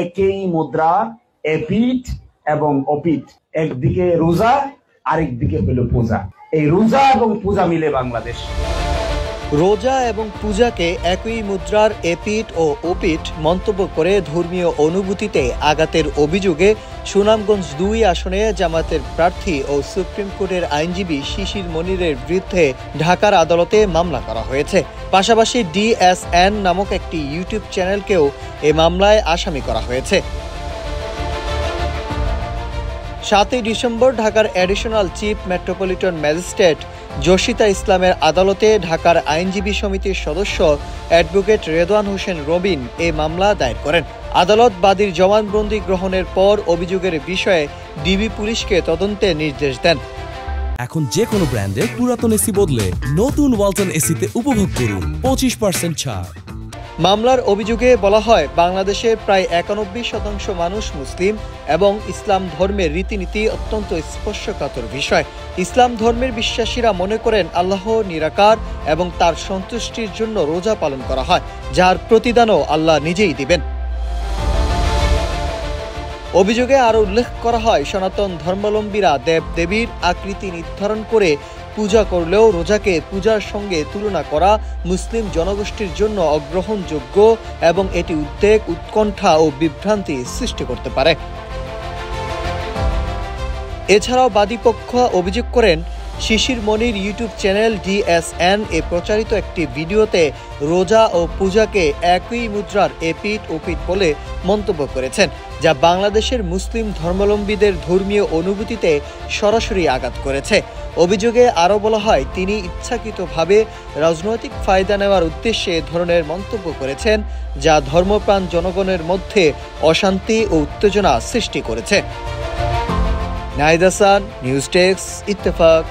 একই মুদ্রা এপিঠ এবং অপিঠ, একদিকে রোজা আরেকদিকে হলো পূজা। এই রোজা এবং পূজা মিলে বাংলাদেশ। রোজা এবং পূজাকে একই মুদ্রার এপিঠ ও ওপিঠ মন্তব্য করে ধর্মীয় অনুভূতিতে আঘাতের অভিযোগে সুনামগঞ্জ ২ আসনে জামায়াতের প্রার্থী ও সুপ্রিম কোর্টের আইনজীবী শিশির মনিরের বিরুদ্ধে ঢাকার আদালতে মামলা করা হয়েছে। পাশাপাশি DSN নামক একটি ইউটিউব চ্যানেলকেও এ মামলায় আসামি করা হয়েছে। ৭ই ডিসেম্বর ঢাকার অ্যাডিশনাল চিফ মেট্রোপলিটন ম্যাজিস্ট্রেট জসিতা ইসলামের আদালতে ঢাকার আইনজীবী সমিতির সদস্য অ্যাডভোকেট রেদওয়ান হোসেন রবিন এ মামলা দায়ের করেন। আদালত বাদীর জবানবন্দি গ্রহণের পর অভিযোগের বিষয়ে ডিবি পুলিশকে তদন্তের নির্দেশ দেন। এখন যে কোনো ব্র্যান্ডের পুরাতন এসি বদলে নতুন ওয়ালটন এসিতে উপভোগ করুন 25% ছাড়। মামলার অভিযোগে বলা হয়, বাংলাদেশের প্রায় ৯১% মানুষ মুসলিম এবং ইসলাম ধর্মের রীতিনীতি অত্যন্ত স্পর্শকাতর বিষয়। ইসলাম ধর্মের বিশ্বাসীরা মনে করেন আল্লাহ নিরাকার এবং তার সন্তুষ্টির জন্য রোজা পালন করা হয়, যার প্রতিদানও আল্লাহ নিজেই দিবেন। অভিযোগে আরও উল্লেখ করা হয়, সনাতন ধর্মাবলম্বীরা দেব দেবীর আকৃতি নির্ধারণ করে পূজা করলেও রোজাকে পূজার সঙ্গে তুলনা করা মুসলিম জনগোষ্ঠীর জন্য অগ্রহণযোগ্য এবং এটি উদ্বেগ, উৎকণ্ঠা ও বিভ্রান্তি সৃষ্টি করতে পারে। এছাড়াও বাদীপক্ষ অভিযোগ করেন, শিশির মনির ইউটিউব চ্যানেল DSN এ প্রচারিত একটি ভিডিওতে রোজা ও পূজাকে একই মুদ্রার এপিঠ ওপিঠ বলে মন্তব্য করেছেন, যা বাংলাদেশের মুসলিম ধর্মাবলম্বীদের ধর্মীয় অনুভূতিতে সরাসরি আঘাত করেছে। অভিযোগে আরও বলা হয়, তিনি ইচ্ছাকৃতভাবে রাজনৈতিক ফায়দা নেওয়ার উদ্দেশ্যে এ ধরনের মন্তব্য করেছেন, যা ধর্মপ্রাণ জনগণের মধ্যে অশান্তি ও উত্তেজনা সৃষ্টি করেছে। Nahid Hasan, news desk, Ittefaq.